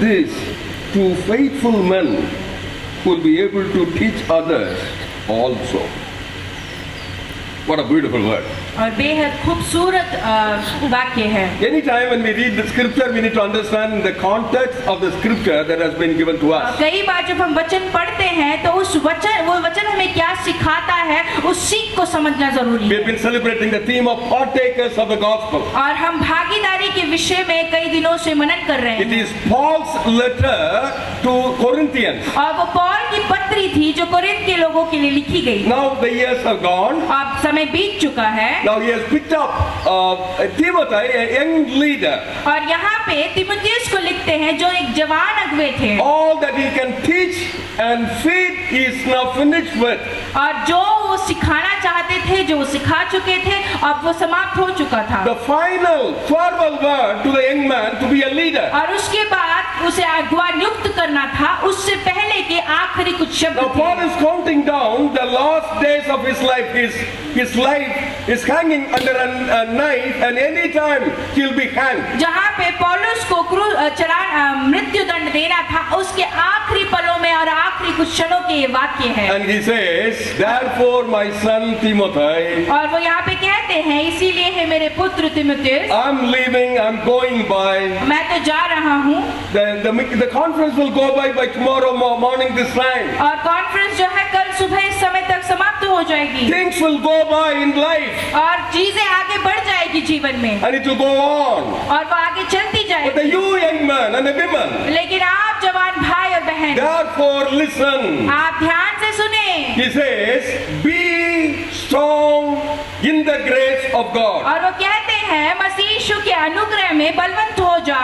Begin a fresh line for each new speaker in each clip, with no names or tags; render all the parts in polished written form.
this to faithful men who will be able to teach others also. What a beautiful word.
और बेहद खूबसूरत वाक्य है।
Anytime when we read the scripture, we need to understand the context of the scripture that has been given to us.
कई बार जब हम वचन पढ़ते हैं तो वो वचन हमें क्या सिखाता है, उस सीख को समझना जरूरी
We
है।
have been celebrating the theme of partakers of the gospel.
और हम भागीदारी के विषय में कई दिनों से मनन कर रहे
It
हैं।
is Paul's letter to Corinthians.
और वो पौल की पत्री थी जो कोरिन्थ के लोगों के लिए लिखी गई।
Now the years have gone.
अब समय बीत चुका है।
Now he has picked up Timothy, a young leader.
और यहाँ पे तीमुथियुस को लिखते हैं जो एक जवान अगुवे थे।
All that he can teach and feed is now finished with.
और जो वो सिखाना चाहते थे, जो वो सिखा चुके थे, अब वो समाप्त हो चुका था।
The final farewell word to the young man to be a leader.
और उसके बाद उसे अगुवा नियुक्त करना था, उससे पहले के आखिरी कुछ शब्द
Now Paul
थे।
is counting down the last days of his life. His life is hanging under a knife, and any time he'll be hanged.
जहाँ पे पौलुस को मृत्यु दंड देना था, उसके आखिरी पलों में और आखिरी कुछ क्षणों के ये वाक्य है।
And he says, therefore my son Timothy,
और वो यहाँ पे कहते हैं, इसीलिए है मेरे पुत्र तीमुथियुस,
I'm leaving, I'm going by.
मैं तो जा रहा हूँ।
The conference will go by tomorrow morning this time.
और कॉन्फ्रेंस जो है कल सुबह इस समय तक समाप्त हो जाएगी।
Things will go by in life.
और चीजें आगे बढ़ जाएगी जीवन में।
And it will go on.
और वो आगे चलती
But the
जाएगी।
you young man and the women,
लेकिन आप जवान भाई और बहन,
therefore listen.
आप ध्यान से सुने।
He says, be strong in the grace of God.
और वो कहते हैं मसीह यीशु के अनुग्रह में बलवंत हो जा।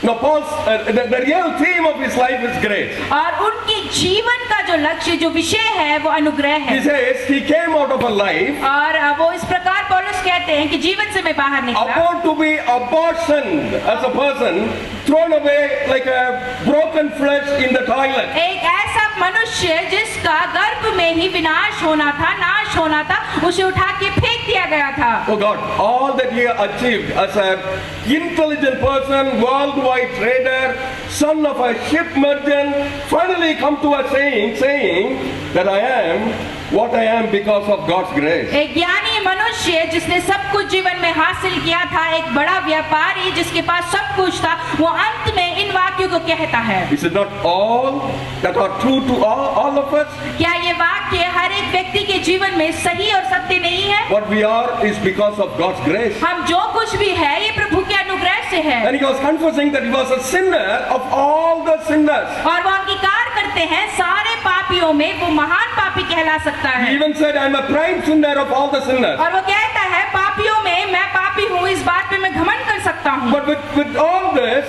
Now Paul's the real theme of his life is grace.
और उनके जीवन का जो लक्ष्य, जो विषय है, वो अनुग्रह है।
He says he came out of a life
और वो इस प्रकार पौलुस कहते हैं कि जीवन से मैं बाहर निकला,
about to be abortioned as a person, thrown away like a broken flesh in the toilet.
एक ऐसा मनुष्य जिसका गर्भ में ही विनाश होना था, नाश होना था, उसे उठा के फेंक दिया गया था।
Oh God, all that he achieved as a intelligent person, worldwide trader, son of a ship merchant, finally come to a saying that I am what I am because of God's grace.
एक ज्ञानी मनुष्य जिसने सब कुछ जीवन में हासिल किया था, एक बड़ा व्यापारी जिसके पास सब कुछ था, वो अंत में इन वाक्यों को कहता है।
Is it not all that are true to all of us?
क्या ये वाक्य हर एक व्यक्ति के जीवन में सही और सत्य नहीं है?
What we are is because of God's grace.
हम जो कुछ भी है ये प्रभु के अनुग्रह से है।
And he was confessing that he was a sinner of all the sinners.
और वो अंगीकार करते हैं सारे पापियों में वो महान पापी कहला सकता
He
है।
even said, I am a prime sinner of all the sinners.
और वो कहता है पापियों में मैं पापी हूँ, इस बात पे मैं घमंड कर सकता हूँ।
But with all this,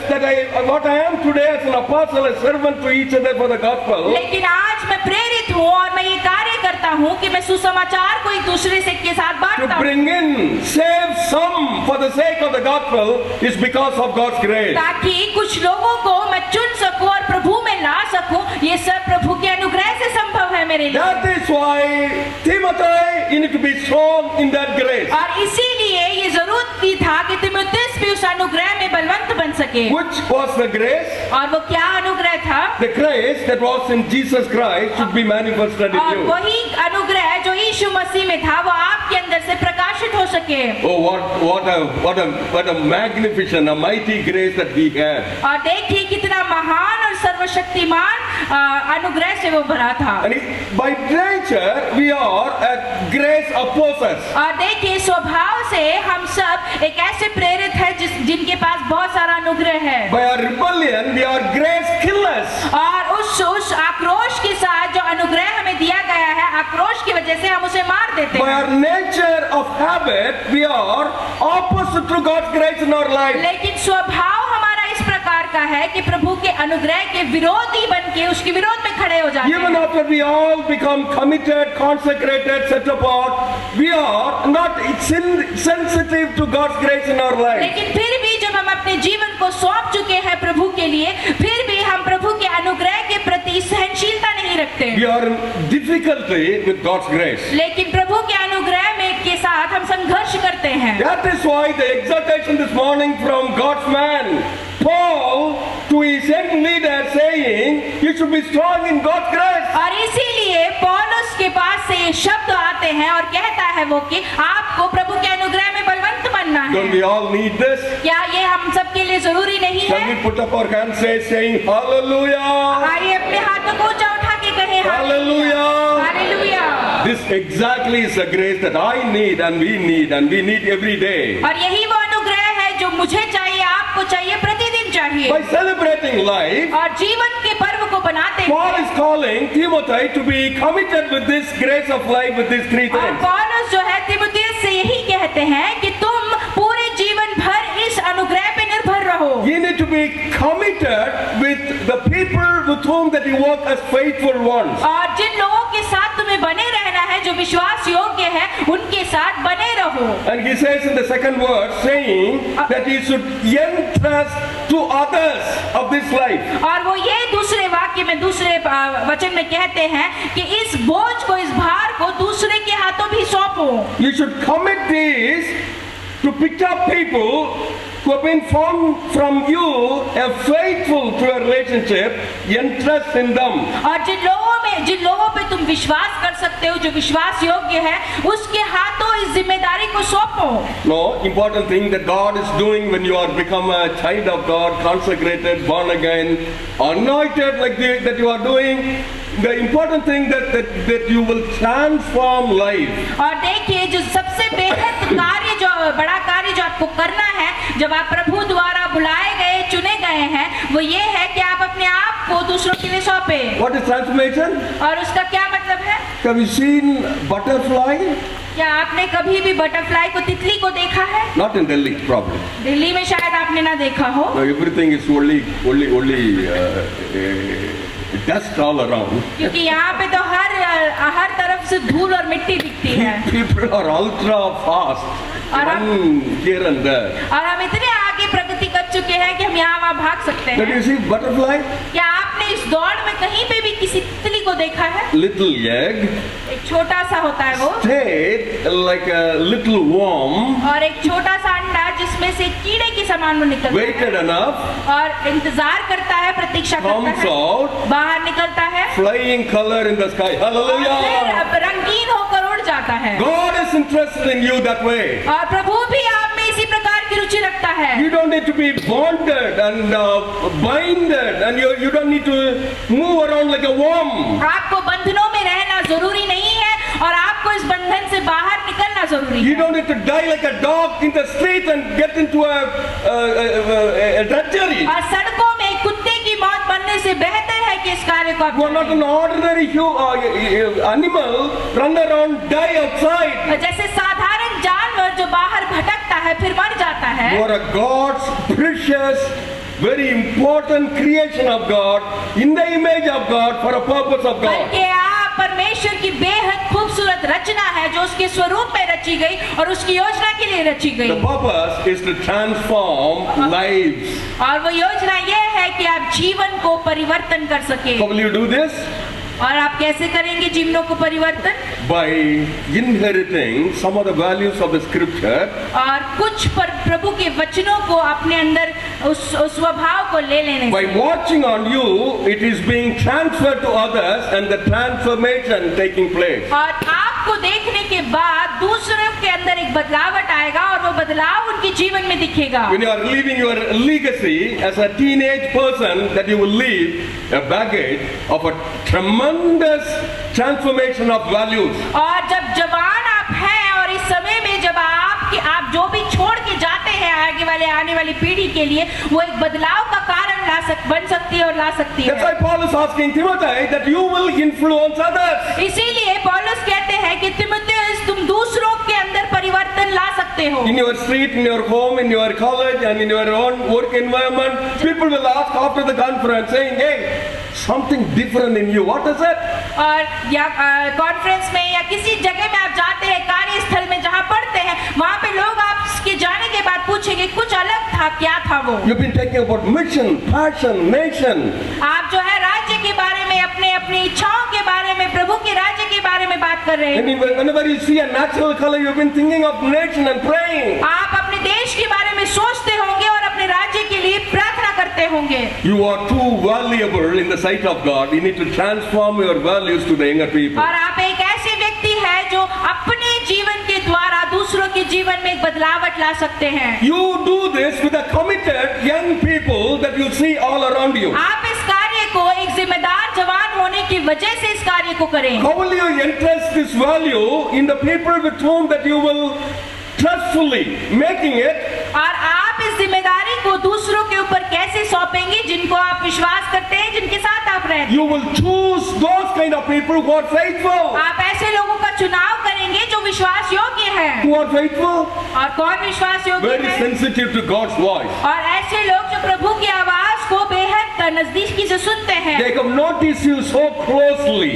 what I am today as an apostle, a servant to each other for the gospel,
लेकिन आज मैं प्रेरित हूँ और मैं ये कार्य करता हूँ कि मैं सुसमाचार को एक दूसरे से के साथ
to
बांटता हूँ,
bring in, save some for the sake of the gospel, is because of God's grace.
ताकि कुछ लोगों को मैं चुन सकूं और प्रभु में ला सकूं। ये सब प्रभु के अनुग्रह से संभव है मेरे लिए।
That is why Timothy, you need to be strong in that grace.
और इसीलिए ये जरूरत भी था कि तीमुथियुस भी उस अनुग्रह में बलवंत बन सके।
Which was the grace?
और वो क्या अनुग्रह था?
The grace that was in Jesus Christ should be manifested in
और
you.
वही अनुग्रह जो यीशु मसीह में था वो आपके अंदर से प्रकाशित हो सके।
Oh, what a magnificent, a mighty grace that we have.
और देखिए कितना महान और सर्वशक्तिमान अनुग्रह से वो भरा था।
And by nature, we are a grace opposers.
और देखिए स्वभाव से हम सब एक ऐसे प्रेरित है जिनके पास बहुत सारा अनुग्रह है।
By our rebellion, we are grace killers.
और उस आक्रोश के साथ जो अनुग्रह हमें दिया गया है, आक्रोश की वजह से हम उसे मार देते
By
हैं।
our nature of habit, we are opposite to God's grace in our life.
लेकिन स्वभाव हमारा इस प्रकार का है कि प्रभु के अनुग्रह के विरोधी बन के उसके विरोध में खड़े हो जाते
Even
हैं।
after we all become committed, consecrated, set apart, we are not sensitive to God's grace in our life.
लेकिन फिर भी जब हम अपने जीवन को सौंप चुके हैं प्रभु के लिए, फिर भी हम प्रभु के अनुग्रह के प्रति सहनशीलता नहीं रखते।
We are in difficulty with God's grace.
लेकिन प्रभु के अनुग्रह में के साथ हम संघर्ष करते हैं।
That is why the exhortation this morning from God's man Paul to his should be strong in God's grace.
और इसीलिए पौलुस के पास से ये शब्द आते हैं और कहता है वो कि आपको प्रभु के अनुग्रह में बलवंत बनना है।
Don't we all need this?
क्या ये हम सब के लिए जरूरी नहीं
Shall
है?
we put up our hands saying hallelujah?
आइए अपने हाथों को ऊंचा उठा के कहें
Hallelujah.
Hallelujah.
This exactly is the grace that I need and we need every day.
और यही वो अनुग्रह है जो मुझे चाहिए, आपको चाहिए, प्रतिदिन चाहिए।
By celebrating life,
और जीवन के पर्व को बनाते
Paul
हैं
is calling Timothy to be committed with this grace of life with these three
और
things.
पौलुस जो है तीमुथियुस से यही कहते हैं कि तुम पूरे जीवन भर इस अनुग्रह पे निर्भर रहो।
You need to be committed with the people with whom that you work as faithful ones.
और जिन लोगों के साथ तुम्हें बने रहना है, जो विश्वास योग्य है, उनके साथ बने रहो।
And he says in the second verse, saying that he should entrust to others of this life.
और वो ये दूसरे वाक्य में, दूसरे वचन में कहते हैं कि इस बोझ को, इस भार को दूसरे के हाथों भी सौंपो।
You should commit this to pick up people who have been formed from you, a faithful to a relationship, entrust in them.
और जिन लोगों पे तुम विश्वास कर सकते हो, जो विश्वास योग्य है, उसके हाथों इस जिम्मेदारी को सौंपो।
No, important thing that God is doing when you are become a child of God, consecrated, born again, anointed like that you are doing. The important thing that you will transform life.
और देखिए जो सबसे बेहद कार्य, जो बड़ा कार्य जो आपको करना है, जब आप प्रभु द्वारा बुलाए गए, चुने गए हैं, वो ये है कि आप अपने आप को दूसरों के लिए सौंपे।
What is transformation?
और उसका क्या मतलब है?
Have you seen butterfly?
क्या आपने कभी भी बटरफ्लाई को, तितली को देखा है?
Not in Delhi, probably.
Delhi में शायद आपने ना देखा हो।
No, everything is only dust all around.
क्योंकि यहाँ पे तो हर तरफ से धूल और मिट्टी दिखती है।
People are ultra fast,
और
run here and there.
और हम इतने आगे प्रगति कर चुके हैं कि हम यहाँ वहाँ भाग सकते
Did
हैं।
you see butterfly?
क्या आपने इस दौड़ में कहीं पे भी किसी तितली को देखा है?
Little egg,
एक छोटा सा होता है वो,
stayed like a little worm,
और एक छोटा सा अंडा जिसमें से कीड़े के समान वो निकलता
waited
है
enough,
और इंतजार करता है, प्रतीक्षा करता
comes
है,
out,
बाहर निकलता है,
flying color in the sky.
और
Hallelujah!
फिर अब रंगीन होकर उड़ जाता है।
God is interested in you that way.
और प्रभु भी आप में इसी प्रकार की रुचि रखता है।
You don't need to be bonded and binded, and you don't need to move around like a worm.
आपको बंधनों में रहना जरूरी नहीं है और आपको इस बंधन से बाहर निकलना जरूरी
You
है।
don't need to die like a dog in the street and get into a drudgery.
और सड़कों में कुत्ते की मौत बनने से बेहतर है कि इस कार्य को आप
You are not an ordinary animal, run around, die outside.
जैसे साधारण जानवर जो बाहर भटकता है फिर मर जाता है,
You are a God's precious, very important creation of God, in the image of God, for a purpose of God.
बल्कि आप परमेश्वर की बेहद खूबसूरत रचना है जो उसके स्वरूप में रची गई और उसकी योजना के लिए रची
The
गई।
purpose is to transform lives.
और वो योजना ये है कि आप जीवन को परिवर्तन कर सके।
How will you do this?
और आप कैसे करेंगे जीवनों को परिवर्तन?
By inheriting some of the values of the scripture,
और कुछ प्रभु के वचनों को अपने अंदर उस स्वभाव को ले लेने
by
से।
watching on you, it is being transferred to others and the transformation taking place.
और आपको देखने के बाद दूसरों के अंदर एक बदलावट आएगा और वो बदलाव उनके जीवन में दिखेगा।
When you are leaving your legacy as a teenage person, that you will leave a baggage of a tremendous transformation of values.
और जब जवान आप हैं और इस समय में जब आप जो भी छोड़ के जाते हैं आने वाली पीढ़ी के लिए, वो एक बदलाव का कारण बन सकती है और ला सकती
That's
है।
why Paul is asking Timothy that you will influence others.
इसीलिए पौलुस कहते हैं कि तीमुथियुस तुम दूसरों के अंदर परिवर्तन ला सकते हो।
In your street, in your home, in your college, and in your own work environment, people will ask after the conference, saying, "Hey, something different in you. What is it?"
और या कॉन्फ्रेंस में या किसी जगह में आप जाते हैं, कार्यस्थल में जहाँ पढ़ते हैं, वहाँ पे लोग आपके जाने के बाद पूछेंगे कुछ अलग था, क्या था वो?
You've been talking about mission, passion, nation.
आप जो है राज्य के बारे में, अपनी इच्छाओं के बारे में, प्रभु के राज्य के बारे में बात कर रहे हैं।
And whenever you see a natural color, you've been thinking of nation and praying.
आप अपने देश के बारे में सोचते होंगे और अपने राज्य के लिए प्रार्थना करते होंगे।
You are too valuable in the sight of God. You need to transform your values to the younger people.
और आप एक ऐसे व्यक्ति है जो अपने जीवन के द्वारा दूसरों के जीवन में एक बदलावट ला सकते हैं।
You do this with the committed young people that you see all around you.
आप इस कार्य को एक जिम्मेदार जवान होने की वजह से इस कार्य को करें।
How will you entrust this value in the people with whom that you will trustfully making it?
और आप इस जिम्मेदारी को दूसरों के ऊपर कैसे सौंपेंगे जिनको आप विश्वास करते हैं, जिनके साथ आप रहते हैं।
You will choose those kind of people who are faithful.
आप ऐसे लोगों का चुनाव करेंगे जो विश्वास योग्य है।
Who are faithful?
और कौन विश्वास योग्य
Very
है?
sensitive to God's voice.
और ऐसे लोग जो प्रभु की आवाज को बेहद नजदीकी से सुनते हैं।
They have noticed you so closely.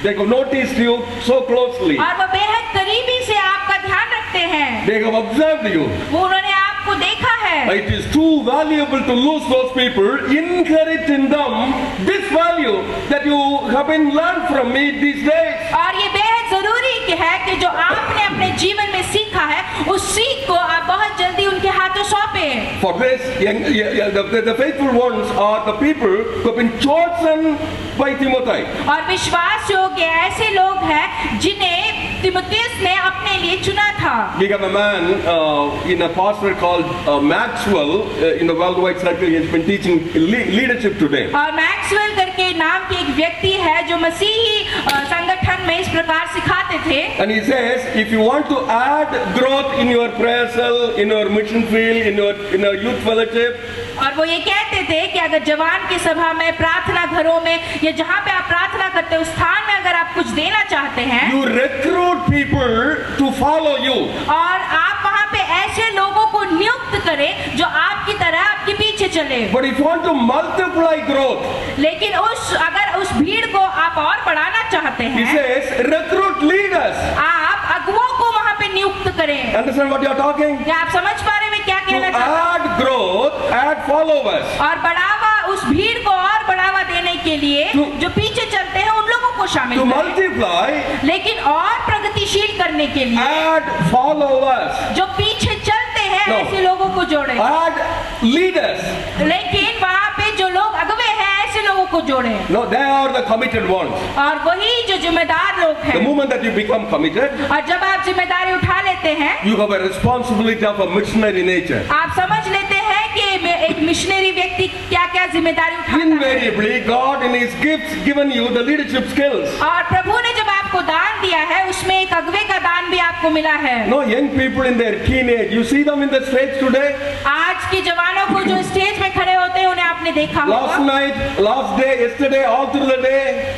They have noticed you so closely.
और वो बेहद करीबी से आपका ध्यान रखते हैं।
They have observed you.
वो उन्होंने आपको देखा है।
It is too valuable to lose those people. Inherit in them this value that you have been learned from me these days.
और ये बेहद जरूरी है कि जो आपने अपने जीवन में सीखा है उस सीख को आप बहुत जल्दी उनके हाथों सौंपे।
For this, the faithful ones are the people who have been chosen by Timothy.
और विश्वास योग्य ऐसे लोग हैं जिन्हें तिमुथियुस ने अपने लिए चुना था।
We have a man in a pastor called Maxwell in the worldwide circle. He has been teaching leadership today.
और मैक्सवेल करके नाम की एक व्यक्ति है जो मसीही संगठन में इस प्रकार सिखाते थे।
And he says, if you want to add growth in your prayer cell, in your mission field, in your youth fellowship,
और वो ये कहते थे कि अगर जवान की सभा में, प्रार्थना घरों में या जहाँ पे आप प्रार्थना करते हो उस स्थान में अगर आप कुछ देना चाहते हैं,
you recruit people to follow you.
और आप वहाँ पे ऐसे लोगों को नियुक्त करें जो आपकी तरह आपके पीछे चले।
But if you want to multiply growth,
लेकिन अगर उस भीड़ को आप और बढ़ाना चाहते
he
हैं,
says, recruit leaders.
आप अगुओं को वहाँ पे नियुक्त करें।
Understand what you are talking?
क्या आप समझ पा रहे हैं मैं क्या
To
कहना चाहता हूँ?
add growth, add followers.
और बढ़ावा, उस भीड़ को और बढ़ावा देने के लिए जो पीछे चलते हैं उन लोगों को शामिल
To
करें।
multiply,
लेकिन और प्रगतिशील करने के लिए
add followers.
जो पीछे चलते हैं
No.
ऐसे लोगों को जोड़े।
Add leaders.
लेकिन वहाँ पे जो लोग अगुवे हैं ऐसे लोगों को जोड़े।
No, they are the committed ones.
और वही जो जिम्मेदार लोग
The
हैं,
moment that you become committed,
और जब आप जिम्मेदारी उठा लेते हैं,
you have a responsibility of a missionary nature.
आप समझ लेते हैं कि एक मिशनरी व्यक्ति क्या क्या जिम्मेदारी उठाता है।
Invariably, God in His gifts given you the leadership skills.
और प्रभु ने जब आपको दान दिया है उसमें एक अगुवे का दान भी आपको मिला है।
No, young people in their teenage, you see them in the stage today.
आज के जवानों को जो स्टेज में खड़े होते हैं उन्हें आपने देखा
Last
होगा।
night, last day, yesterday, all through the day,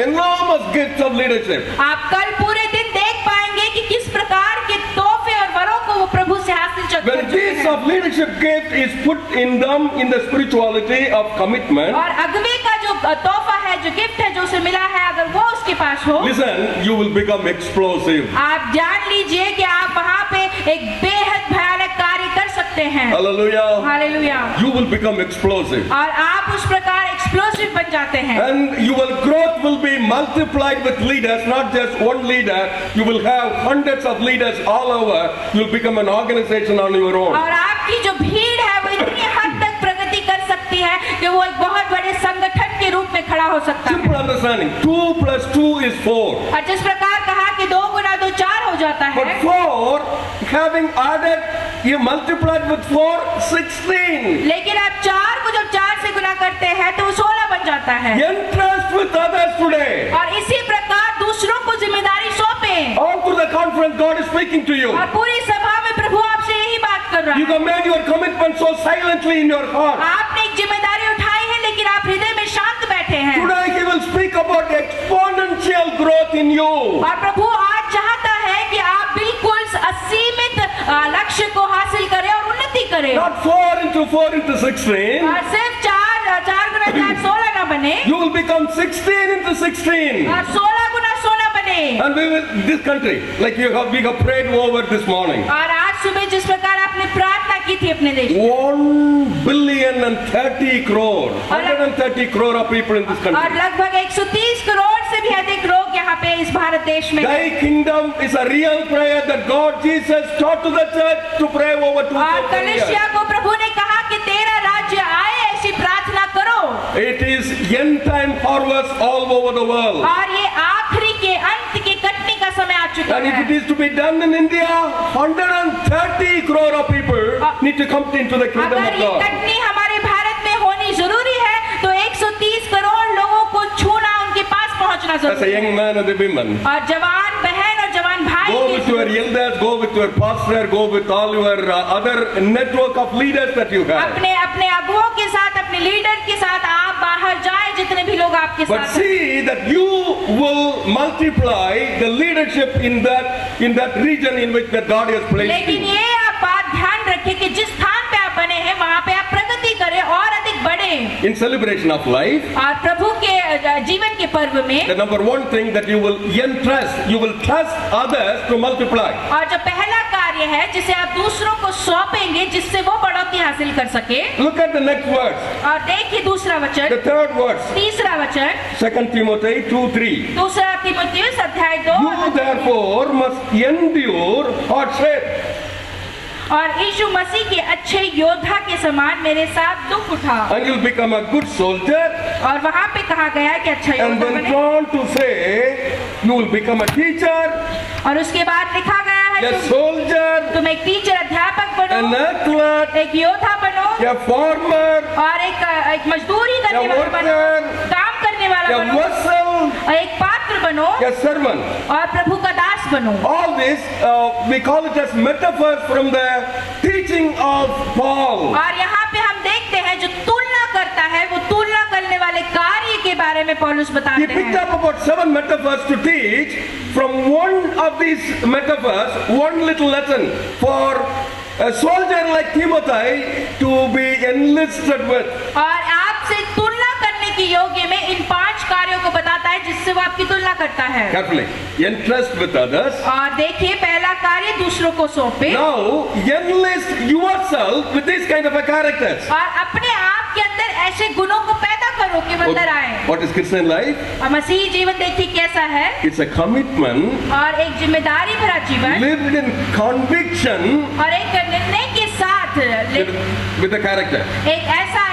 enormous gifts of leadership.
आप कल पूरे दिन देख पाएंगे कि किस प्रकार के तोहफे और वरों को वो प्रभु से हासिल कर
When
चुके
this
हैं।
of leadership gift is put in them in the spirituality of commitment,
और अगुवे का जो तोहफा है, जो गिफ्ट है, जो उसे मिला है, अगर वो उसके पास हो,
listen, you will become explosive.
आप जान लीजिए कि आप वहाँ पे एक बेहद भयानक कार्य कर सकते हैं।
Hallelujah.
Hallelujah.
You will become explosive.
और आप उस प्रकार एक्सप्लोसिव बन जाते हैं।
And your growth will be multiplied with leaders, not just one leader. You will have hundreds of leaders all over. You will become an organization on your own.
और आपकी जो भीड़ है वो इतनी हद तक प्रगति कर सकती है कि वो एक बहुत बड़े संगठन के रूप में खड़ा हो सकता है।
Simple understanding. 2 + 2 is 4.
और जिस प्रकार कहा कि 2 × 2 4 हो जाता है,
But 4, having added, you multiplied with 4, 16.
लेकिन आप 4 को जब 4 से गुना करते हैं तो वो 16 बन जाता है।
Entrust with others today.
और इसी प्रकार दूसरों को जिम्मेदारी सौंपें।
All through the conference, God is speaking to you.
और पूरी सभा में प्रभु आपसे यही बात कर रहा
You
है।
have made your commitment so silently in your heart.
आपने एक जिम्मेदारी उठाई है लेकिन आप हृदय में शांत बैठे हैं।
Today He will speak about exponential growth in you.
और प्रभु आज चाहता है कि आप बिल्कुल असीमित लक्ष्य को हासिल करें और उन्नति करें।
Not 4 × 4 × 16.
और सिर्फ 4 × 4 16 ना बने,
You will become 16 × 16.
और 16 × 16 बने।
And we will, this country, like we have prayed over this morning.
और आज सुबह जिस प्रकार आपने प्रार्थना की थी अपने देश में,
1,030 crore, 130 crore of people in this
और
country.
लगभग 130 करोड़ से भी अधिक लोग यहाँ पे इस भारत देश में।
Thy kingdom is a real prayer that God Jesus taught to the church to pray over
और
2,000 years.
कलीसिया को प्रभु ने कहा कि तेरा राज्य आए, ऐसी
end time harvest all over the world.
और ये आखिरी के अंत के कटने का समय आ चुका
And if it
है।
is to be done in India, 130 crore of people need to come into the kingdom
अगर
of
ये
God.
कटनी हमारे भारत में होनी जरूरी है तो 130 करोड़ लोगों को छूना, उनके पास पहुंचना
As a
जरूरी है।
young man and a woman,
और जवान बहन और जवान भाई
go
के
with your elders, go with your pastor, go with all your other network of leaders that you have.
अपने अपने अगुओं के साथ, अपने लीडर के साथ आप बाहर जाए, जितने भी लोग आपके
But
साथ हैं।
see that you will multiply the leadership in that region in which that God has placed
लेकिन
you.
ये आप बात ध्यान रखें कि जिस स्थान पे आप बने हैं वहाँ पे आप प्रगति करें और अधिक बढ़े।
In celebration of life,
और प्रभु के जीवन के पर्व में
the number one thing that you will entrust, you will trust others to multiply.
और जो पहला कार्य है जिसे आप दूसरों को सौंपेंगे जिससे वो बढ़ोतरी हासिल कर सके।
Look at the next verse,
और देखिए दूसरा
the
वचन,
third verse,
तीसरा वचन,
2 Timothy 2:3.
दूसरा तीमुथियुस अध्याय 2।
You therefore must endure hardship.
और यीशु मसीह के अच्छे योद्धा के समान मेरे साथ दुख उठा।
And you'll become a good soldier.
और वहाँ पे कहा गया है कि अच्छा
And
योद्धा
then
बने।
drawn to say, you will become a teacher,
और उसके बाद लिखा गया है
a soldier,
तुम एक टीचर अध्यापक
an
बनो,
athlete,
एक योद्धा बनो,
a farmer,
और एक मजदूरी करने
या
वाला बनो,
worker,
काम करने वाला
a
बनो,
vessel,
और एक पात्र बनो,
a servant.
और प्रभु का दास बनो।
All this, we call it as metaphors from the teaching of Paul.
और यहाँ पे हम देखते हैं जो तुलना करता है वो तुलना करने वाले कार्य के बारे में पौलुस
He
बताते
picked
हैं।
up about 7 metaphors to teach. From one of these metaphors, one little lesson for a soldier like Timothy to be enlisted with.
और आपसे तुलना करने के योग्य में इन 5 कार्यों को बताता है जिससे वो आपकी तुलना करता है।
Carefully. Entrust with others.
और देखिए पहला कार्य दूसरों को सौंपे
Now, enlist yourself with this kind of a characters.
और अपने आप के अंदर ऐसे गुणों को पैदा करो कि वो अंदर आए।
What is Christian life?
और मसीही जीवन देखिए कैसा है,
It's a commitment
और एक जिम्मेदारी भरा जीवन
lived in conviction
और एक निर्णय के साथ
with a character.
एक ऐसा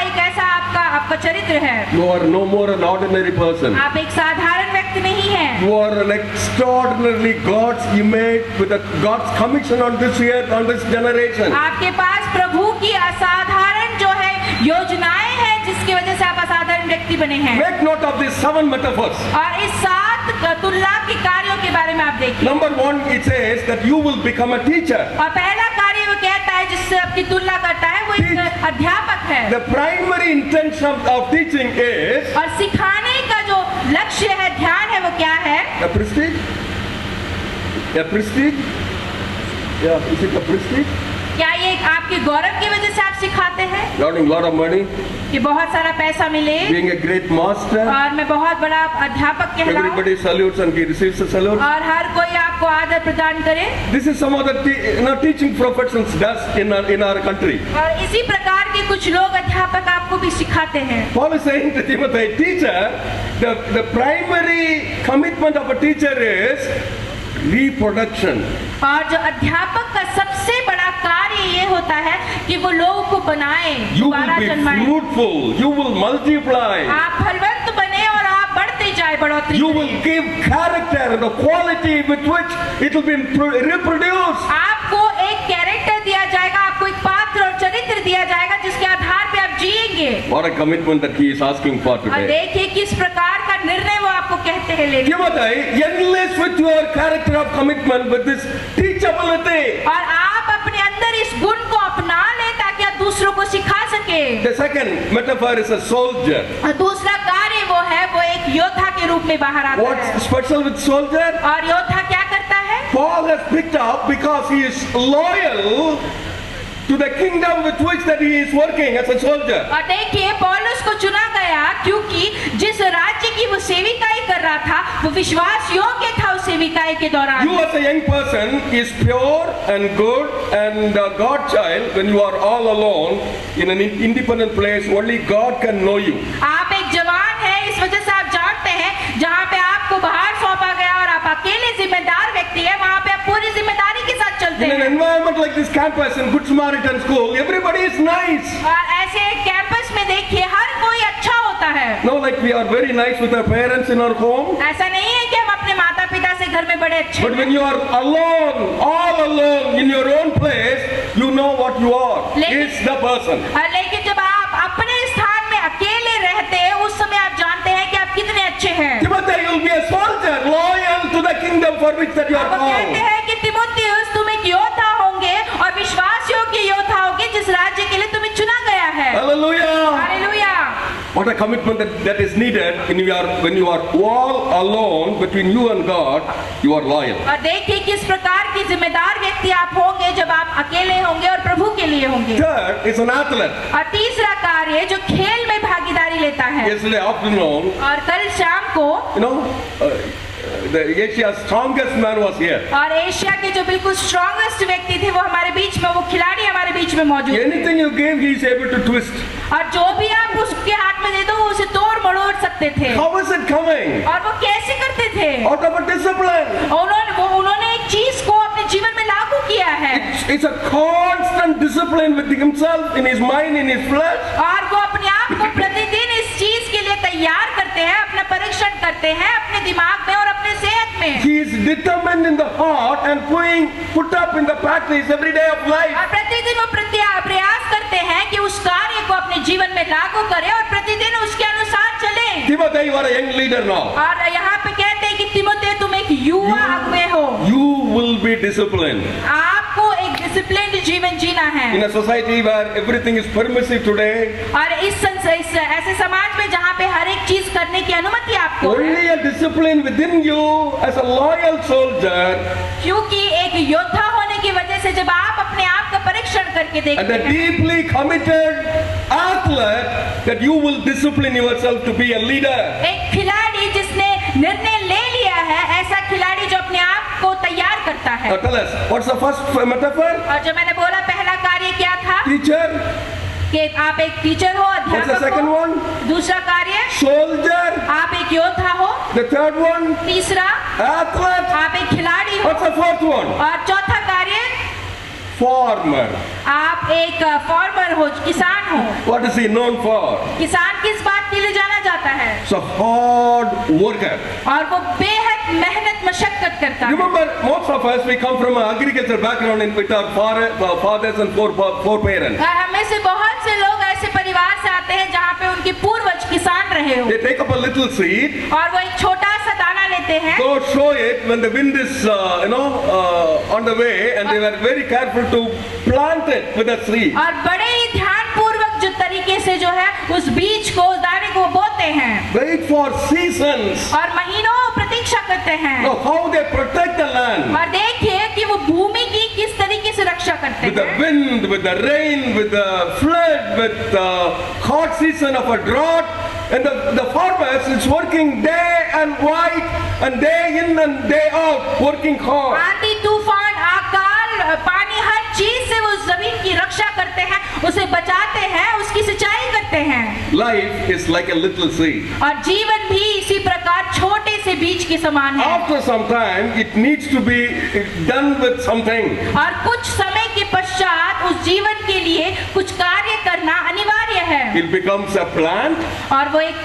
आपका चरित्र है।
You are no more an ordinary person.
आप एक साधारण व्यक्ति नहीं हैं।
You are an extraordinarily God's image with God's commission on this earth, on this generation.
आपके पास प्रभु की असाधारण जो है योजनाएं हैं जिसकी वजह से आप असाधारण व्यक्ति बने हैं।
Make note of these 7 metaphors.
और इस 7 तुलना के कार्यों के बारे में आप देखिए।
Number 1, it says that you will become a teacher.
और पहला कार्य वो कहता है जिससे आपकी तुलना करता है वो एक अध्यापक है।
The primary intention of teaching is
और सिखाने का जो लक्ष्य है, ध्यान है, वो क्या है?
a prestige. A prestige. Yeah, is it a prestige?
क्या ये आपके गौरव की वजह से आप सिखाते हैं
Earning lot of money,
कि बहुत सारा पैसा मिले
being a great master.
और मैं बहुत बड़ा अध्यापक कहलाऊं
Everybody salutes and he receives a salute.
और हर कोई आपको आदर प्रदान करे?
This is some of the teaching professions does in our country.
और इसी प्रकार के कुछ लोग अध्यापक आपको भी सिखाते हैं।
Paul is saying to Timothy, teacher, the primary commitment of a teacher is reproduction.
और जो अध्यापक का सबसे बड़ा कार्य ये होता है कि वो लोगों को बनाए,
You
दोबारा
will be
जन्माए।
fruitful. You will multiply.
आप फलवंत बने और आप बढ़ते जाए, बढ़ोतरी
You
करें।
will give character, the quality with which it will be reproduced.
आपको एक कैरेक्टर दिया जाएगा, आपको एक पात्र और चरित्र दिया जाएगा जिसके आधार पे आप जिएंगे।
What a commitment that he is asking for
और
today.
देखिए किस प्रकार का निर्णय वो आपको कहते हैं लेने।
Timothy, enlist with your character of commitment with this teachability.
और आप अपने अंदर इस गुण को अपना लें ताकि आप दूसरों को सिखा सके।
The second metaphor is a soldier.
और दूसरा कार्य वो है, वो एक योद्धा के रूप में बाहर आता है।
What's special with soldier?
और योद्धा क्या करता है?
Paul has picked up because he is loyal to the kingdom with which that he is working as a soldier.
और देखिए पौलुस को चुना गया क्योंकि जिस राज्य की वो सेविकाई कर रहा था वो विश्वास योग्य था उस सेविकाई के दौरान।
You as a young person is pure and good and a God child when you are all alone in an independent place. Only God can know you.
आप एक जवान हैं, इस वजह से आप जानते हैं जहाँ पे आपको बाहर सौंपा गया और आप अकेले जिम्मेदार व्यक्ति हैं, वहाँ पे आप पूरी जिम्मेदारी के साथ चलते
In an
हैं।
environment like this campus in Good Samaritan School, everybody is nice.
और ऐसे कैंपस में देखिए हर कोई अच्छा होता है।
No, like we are very nice with our parents in our home.
ऐसा नहीं है कि हम अपने माता पिता से घर में बड़े अच्छे
But
हैं।
when you are alone, all alone in your own place, you know what you are.
लेकिन-
It's the person.
लेकिन जब आप अपने स्थान में अकेले रहते हैं उस समय आप जानते हैं कि आप कितने अच्छे हैं।
Timothy, you will be a soldier, loyal to the kingdom for which that you are
वो कहते
called.
हैं कि तिमोथियुस तुम एक योद्धा होंगे और विश्वास योग्य योद्धा होंगे जिस राज्य के लिए तुम्हें चुना गया है।
Hallelujah.
Hallelujah.
What a commitment that is needed when you are all alone between you and God, you are loyal.
और देखिए किस प्रकार की जिम्मेदार व्यक्ति आप होंगे जब आप अकेले होंगे और प्रभु के लिए होंगे।
Third is an athlete.
और तीसरा कार्य जो खेल में भागीदारी लेता है।
Yesterday afternoon,
और कल शाम को
the Asia's strongest man was here.
और एशिया के जो बिल्कुल स्ट्रॉन्गेस्ट व्यक्ति थे वो हमारे बीच में, वो खिलाड़ी हमारे बीच में मौजूद थे।
Anything you give, he is able to twist.
और जो भी आप उसके हाथ में दे दो वो उसे तोड़ मरोड़ सकते थे।
How is it coming?
और वो कैसे करते थे?
Out of a discipline.
उन्होंने एक चीज को अपने जीवन में लागू किया है।
It's a constant discipline with himself, in his mind, in his flesh.
और वो अपने आप को प्रतिदिन इस चीज के लिए तैयार करते हैं, अपना परीक्षण करते हैं अपने दिमाग में और अपने सेहत में।
He is determined in the heart and put up in the practice every day of life.
और प्रतिदिन वो प्रयास करते हैं कि उस कार्य को अपने जीवन में लागू करें और प्रतिदिन उसके अनुसार चले।
Timothy, you are a young leader now.
और यहाँ पे कहते हैं कि तिमोथी तुम एक युवा अगुवे हो।
You will be disciplined.
आपको एक डिसिप्लिन्ड जीवन जीना है।
In a society where everything is permissive today,
और इस ऐसे समाज में जहाँ पे हर एक चीज करने की अनुमति आपको है,
only a discipline within you as a loyal soldier
क्योंकि एक योद्धा होने की वजह से जब आप अपने आप का परीक्षण करके
and
देखते
a
हैं,
deeply committed athlete, that you will discipline yourself to be a leader.
एक खिलाड़ी जिसने निर्णय ले लिया है, ऐसा खिलाड़ी जो अपने आप को तैयार करता है।
Now tell us, what's the first metaphor?
और जो मैंने बोला पहला कार्य क्या था
Teacher.
कि आप एक टीचर हो,
What's the
अध्यापक
second
हो।
one?
दूसरा कार्य
Soldier.
आप एक योद्धा हो।
The third one,
तीसरा
athlete.
आप एक खिलाड़ी हो।
What's the fourth one?
और चौथा कार्य
Farmer.
आप एक फार्मर हो, किसान हो।
What is he known for?
किसान किस बात के लिए जाना जाता है?
He's a hard worker.
और वो बेहद मेहनत मशक्कत करता है।
Remember, most of us, we come from an agriculture background with our fathers and foreparents.
हमें से बहुत से लोग ऐसे परिवार से आते हैं जहाँ पे उनके पूर्वज किसान रहे हो।
They take up a little seed,
और वो एक छोटा सा दाना लेते हैं
go sow it when the wind is, on the way, and they were very careful to plant it with a seed.
और बड़े ही ध्यान पूर्वक जो तरीके से जो है उस बीज को, उस दाने को बोते हैं
Wait for seasons.
और महीनों प्रतीक्षा करते हैं।
Now, how they protect the land?
और देखिए कि वो भूमि की किस तरीके से रक्षा करते
With the
हैं।
wind, with the rain, with the flood, with the hot season of a drought, and the farmers is working day and night and day in and day out, working hard.
आंधी तूफान अकाल पानी हर चीज से वो जमीन की रक्षा करते हैं, उसे बचाते हैं, उसकी सिंचाई करते हैं।
Life is like a little seed.
और जीवन भी इसी प्रकार छोटे से बीज के समान है।
After some time, it needs to be done with something.
और कुछ समय के पश्चात उस जीवन के लिए कुछ कार्य करना अनिवार्य है।
It becomes a plant,
और वो एक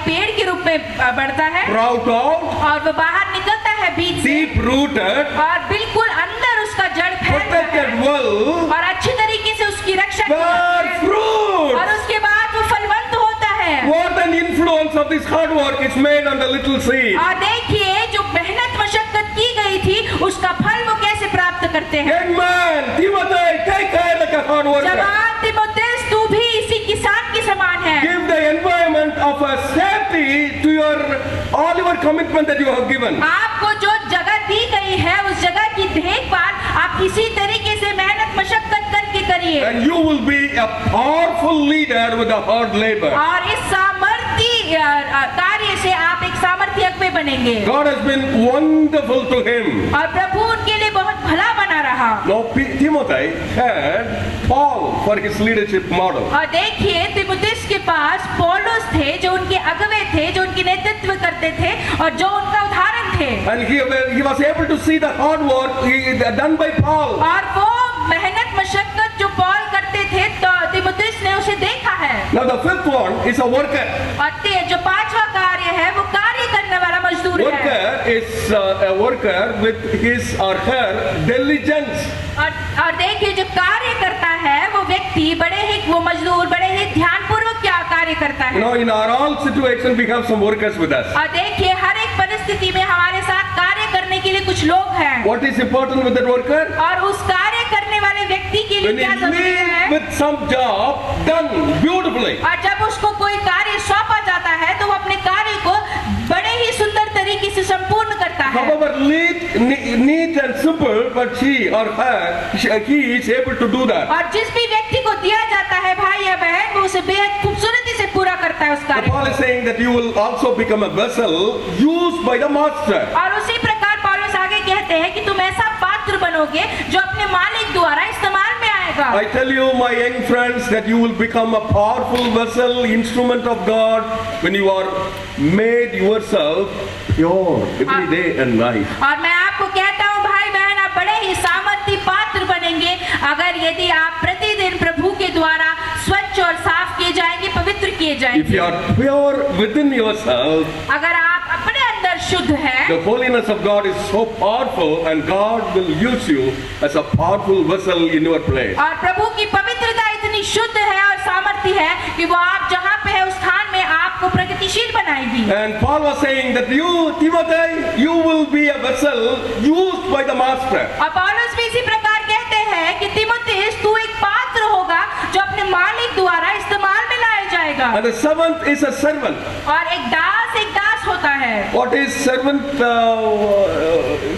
पेड़ के रूप में बढ़ता है
sprout out,
और वो बाहर निकलता है बीज से
deep rooted,
और बिल्कुल अंदर उसका जड़ फैलता है
protected well,
और अच्छी तरीके से उसकी रक्षा की
bear
जाती है।
fruit.
और उसके बाद वो फलवंत होता है।
What an influence of this hard work is made on the little seed.
और देखिए जो मेहनत मशक्कत की गई थी उसका फल वो कैसे प्राप्त करते हैं।
Young man, Timothy, take care like a hard worker.
जवान तिमोथेयुस तू भी इसी किसान के समान है।
Give the environment of a safety to all your commitment that you have given.
आपको जो जगह दी गई है उस जगह की देखभाल आप इसी तरीके से मेहनत मशक्कत करके करिए।
And you will be a powerful leader with a hard labor.
और इस सामर्थ्य कार्य से आप एक सामर्थ्य अगुवे बनेंगे।
God has been wonderful to him.
और प्रभु उनके लिए बहुत भला बना रहा।
Now Timothy had Paul for his leadership model.
और देखिए तिमुथियुस के पास पौलुस थे जो उनके अगुवे थे, जो उनके नेतृत्व करते थे और जो उनका उदाहरण थे।
And he was able to see the hard work done by Paul.
और वो मेहनत मशक्कत जो पौल करते थे तो तिमुथियुस जिसने उसे देखा है।
Now the fifth one is a worker.
और जो पांचवा कार्य है वो कार्य करने वाला मजदूर है।
Worker is a worker with his or her diligence.
और देखिए जो कार्य करता है वो व्यक्ति वो मजदूर बड़े ही ध्यानपूर्वक क्या कार्य करता है।
You know, in our all situations we have some workers with us.
और देखिए हर एक परिस्थिति में हमारे साथ कार्य करने के लिए कुछ लोग हैं।
What is important with that worker?
और उस कार्य करने वाले व्यक्ति के लिए
When
क्या
he
जरूरी है?
leaves with some job done beautifully.
और जब उसको कोई कार्य सौंपा जाता है तो वो अपने कार्य को बड़े ही सुंदर तरीके से संपूर्ण करता है।
However neat and simple, but he or her, he is able to do that.
और जिस भी व्यक्ति को दिया जाता है भाई या बहन वो उसे बेहद खूबसूरती से पूरा करता है उस कार्य
Paul is saying that you will also become a vessel used by the master.
और उसी प्रकार पौलुस आगे कहते हैं कि तुम ऐसा पात्र बनोगे जो अपने मालिक द्वारा इस्तेमाल में आएगा।
I tell you, my young friends, that you will become a powerful vessel, instrument of God, when you are made yourself pure every day and night.
और मैं आपको कहता हूँ भाई बहन आप बड़े ही सामर्थी पात्र बनेंगे अगर यदि आप प्रतिदिन प्रभु के द्वारा स्वच्छ और साफ किए जाएंगे, पवित्र किए
If
जाएंगे।
you are pure within yourself,
अगर आप अपने अंदर शुद्ध हैं,
the holiness of God is so powerful, and God will use you as a powerful vessel in your place.
और प्रभु की पवित्रता इतनी शुद्ध है और सामर्थ्य है कि वो आप जहाँ पे है उस स्थान में आपको प्रगतिशील बनाएगी।
And Paul was saying that you, Timothy, you will be a vessel used by the master.
और पौलुस भी इसी प्रकार कहते हैं कि तीमुथियुस तू एक पात्र होगा जो अपने मालिक द्वारा इस्तेमाल में लाया जाएगा।
And the servant is a servant.
और एक दास होता है।
What is servant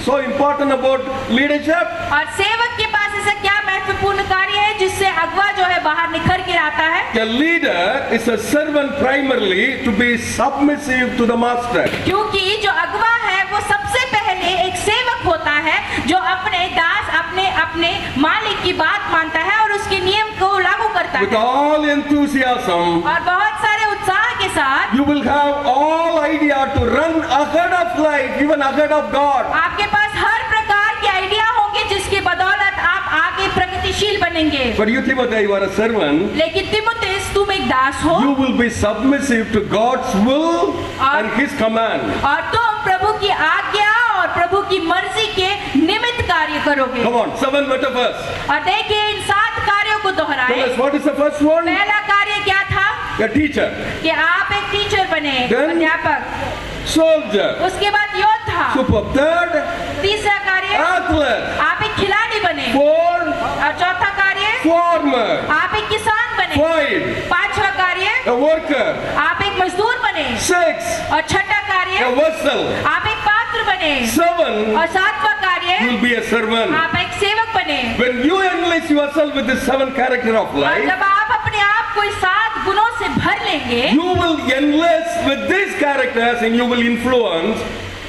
so important about leadership?
और सेवक के पास ऐसा क्या महत्वपूर्ण कार्य है जिससे अगवा जो है बाहर निखर के आता है?
A leader is a servant primarily to be submissive to the master.
क्योंकि जो अगवा है वो सबसे पहले एक सेवक होता है जो अपने दास अपने मालिक की बात मानता है और उसके नियम को लागू करता
With
है।
all enthusiasm,
और बहुत सारे उत्साह के साथ
you will have all idea to run ahead of life, even ahead of God.
आपके पास हर प्रकार के आइडिया होंगे जिसके बदौलत आप आगे प्रगतिशील बनेंगे।
But you, Timothy, you are a servant.
लेकिन तीमुथियुस तुम एक दास हो
You will be submissive to God's will and His command.
और तुम प्रभु की आज्ञा और प्रभु की मर्जी के निमित्त कार्य करोगे।
Come on, 7 metaphors.
और देखिए इन 7 कार्यों को दोहराएं।
Tell us, what is the first one?
पहला कार्य क्या था?
A teacher.
कि आप एक टीचर बने,
Then?
अध्यापक।
Soldier.
उसके बाद योद्धा।
Superb. Third,
तीसरा कार्य
athlete.
आप एक खिलाड़ी बने।
4,
और चौथा कार्य
farmer.
आप एक किसान बने।
5,
पांचवा कार्य
a worker.
आप एक मजदूर बने।
6,
और छठा
a
कार्य
vessel.
आप एक पात्र बने।
7,
और सातवां कार्य
you will be a servant.
आप एक सेवक बने।
When you enlist yourself with the 7 character of
और
life,
जब आप अपने आप को इस 7 गुणों से भर लेंगे
you will enlist with these characters and you will influence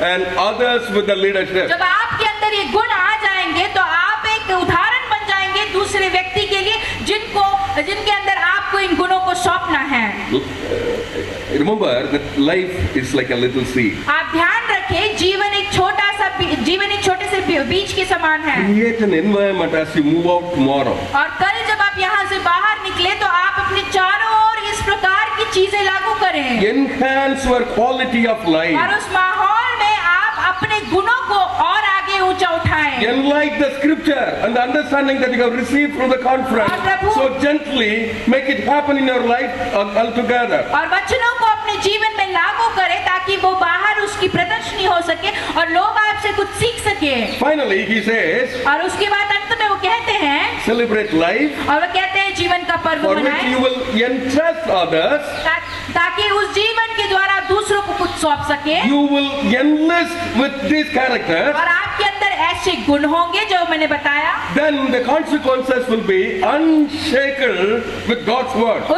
and others with the leadership.
जब आपके अंदर ये गुण आ जाएंगे तो आप एक उदाहरण बन जाएंगे दूसरे व्यक्ति के लिए जिनके अंदर आपको इन गुणों को सौंपना है।
Remember that life is like a little seed.
आप ध्यान रखें जीवन एक छोटे से बीज के समान है।
Create an environment as you move out tomorrow.
और कल जब आप यहाँ से बाहर निकले तो आप अपने चारों ओर इस प्रकार की चीजें लागू करें
Enhance your quality of life.
और उस माहौल में आप अपने गुणों को और आगे ऊंचा उठाएं।
Enlight the scripture and the understanding that you have received from the conference. So gently make it happen in your life altogether.
और वचनों को अपने जीवन में लागू करें ताकि वो बाहर उसकी प्रदर्शनी हो सके और लोग आपसे कुछ सीख सके।
Finally, he says,
और उसके बाद अंत में वो कहते हैं
celebrate life,
और वो कहते हैं जीवन का पर्व
for which
मनाएं
you will entrust others.
ताकि उस जीवन के द्वारा दूसरों को कुछ सौंप सके।
You will enlist with these characters.
और आपके अंदर ऐसे गुण होंगे जो मैंने बताया।
Then the consequences will be unshaken with God's word.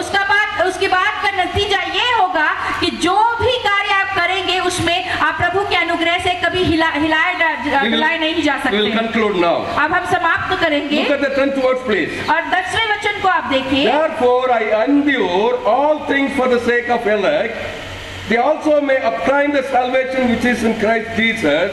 उसके बाद का नतीजा ये होगा कि जो भी कार्य आप करेंगे उसमें आप प्रभु के अनुग्रह से कभी हिलाए नहीं जा
We will
सकते।
conclude now.
अब हम समाप्त करेंगे
Look at the 10th verse, please.
और 10वें वचन को आप देखिए।
Therefore I endure all things for the sake of elect. They also may obtain the salvation which is in Christ Jesus.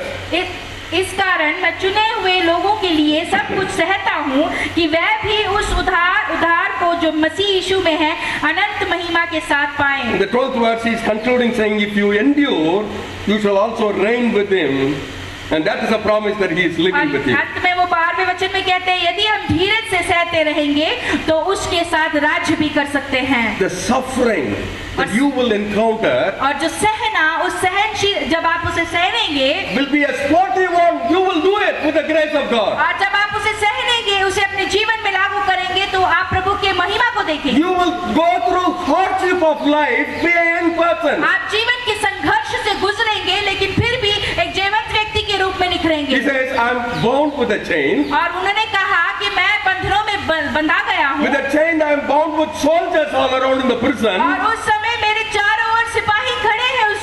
इस कारण मैं चुने हुए लोगों के लिए सब कुछ सहता हूँ कि वह भी उस उद्धार को जो मसीह यीशु में है अनंत महिमा के साथ पाएं।
The 12th verse is concluding saying, if you endure, you shall also reign with him. And that is a promise that he is living with you.
अंत में वो 12वें वचन में कहते हैं, यदि हम धीरज से सहते रहेंगे तो उसके साथ राज्य भी कर सकते हैं।
The suffering that you will encounter
और जो सहना, उस सहनशील जब आप उसे सहनेंगे
will be as what you want. You will do it with the grace of God.
और जब आप उसे सहनेंगे, उसे अपने जीवन में लागू करेंगे तो आप प्रभु के महिमा को देखेंगे।
You will go through hardship of life, be a young person.
आप जीवन के संघर्ष से गुजरेंगे लेकिन फिर भी एक जीवंत व्यक्ति के रूप में निखरेंगे।
He says, I'm bound with a chain.
और उन्होंने कहा कि मैं बंधनों में बंधा गया हूँ।
With a chain, I am bound with soldiers all around in the prison.
और उस समय मेरे चारों ओर सिपाही खड़े हैं उस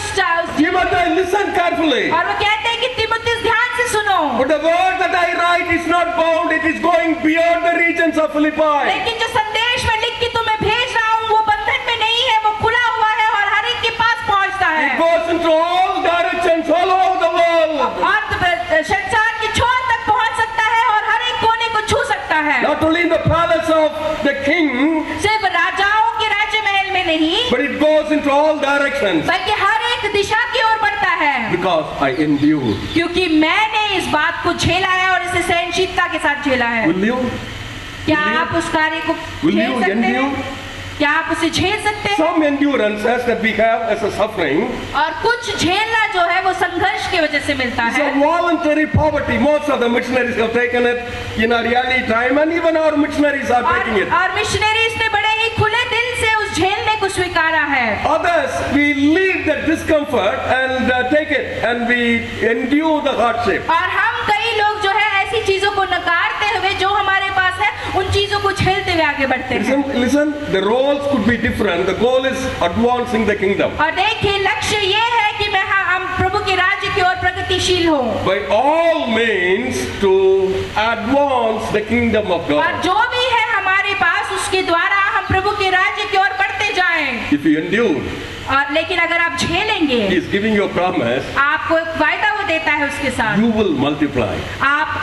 Timothy, listen carefully.
और वो कहते हैं कि तिमुथियुस ध्यान से सुनो।
But the word that I write is not bound. It is going beyond the regions of Philippi.
लेकिन जो संदेश में लिख के तुम्हें भेज रहा हूँ वो बंधन में नहीं है, वो खुला हुआ है और हर एक के पास पहुँचता है।
It goes into all directions, all over the world.
और संसार के छोर तक पहुँच सकता है और हर एक कोने को छू सकता है।
Not only in the palace of the king,
सिर्फ राजाओं के राज्य महल में नहीं,
but it goes into all directions.
बल्कि हर एक दिशा की ओर बढ़ता है।
Because I endure.
क्योंकि मैंने इस बात को झेला है और इसे सहनशीलता के साथ झेला है।
Will you?
क्या आप उस कार्य को
Will
झेल
you
सकते हैं?
endure?
क्या आप उसे झेल सकते हैं?
Some endurances that we have as a suffering
और कुछ झेलना जो है वो संघर्ष की वजह से मिलता
is
है।
a voluntary poverty. Most of the missionaries have taken it in our early time, and even our missionaries are taking it.
और मिशनरीज ने बड़े ही खुले दिल से उस झेलने को स्वीकारा है।
Others, we leave the discomfort and take it, and we endure the hardship.
और हम कई लोग जो है ऐसी चीजों को नकारते हुए जो हमारे पास है उन चीजों को झेलते हुए आगे बढ़ते हैं।
Listen, the roles could be different. The goal is advancing the kingdom.
और देखिए लक्ष्य ये है कि मैं हम प्रभु के राज्य की ओर प्रगतिशील हो।
By all means to advance the kingdom of
और
God.
जो भी है हमारे पास उसके द्वारा हम प्रभु के राज्य की ओर बढ़ते जाएं।
If you endure,
और लेकिन अगर आप झेलेंगे,
He is giving you a promise.
आपको एक वायदा वो देता है उसके साथ,
You will multiply.
आप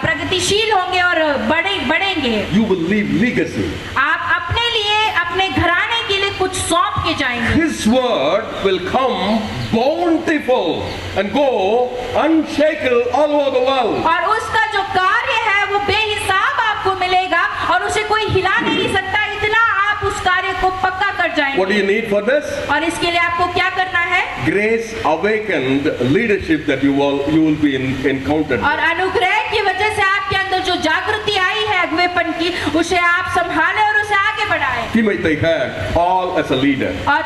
प्रगतिशील होंगे और बढ़ेंगे।
You will leave legacy.
आप अपने लिए, अपने घराने के लिए कुछ सौंप के जाएंगे।
His word will come bountiful and go unshakable all over the world.
और उसका जो कार्य है वो बेहिसाब आपको मिलेगा और उसे कोई हिला नहीं सकता, इतना आप उस कार्य को पक्का कर
What do
जाएंगे।
you need for this?
और इसके लिए आपको क्या करना है?
Grace awakened leadership that you will be encountered.
और अनुग्रह की वजह से आपके अंदर जो जागृति आई है अगवेपन की, उसे आप संभालें और उसे आगे बढ़ाएं।
Timothy had all as a leader.
और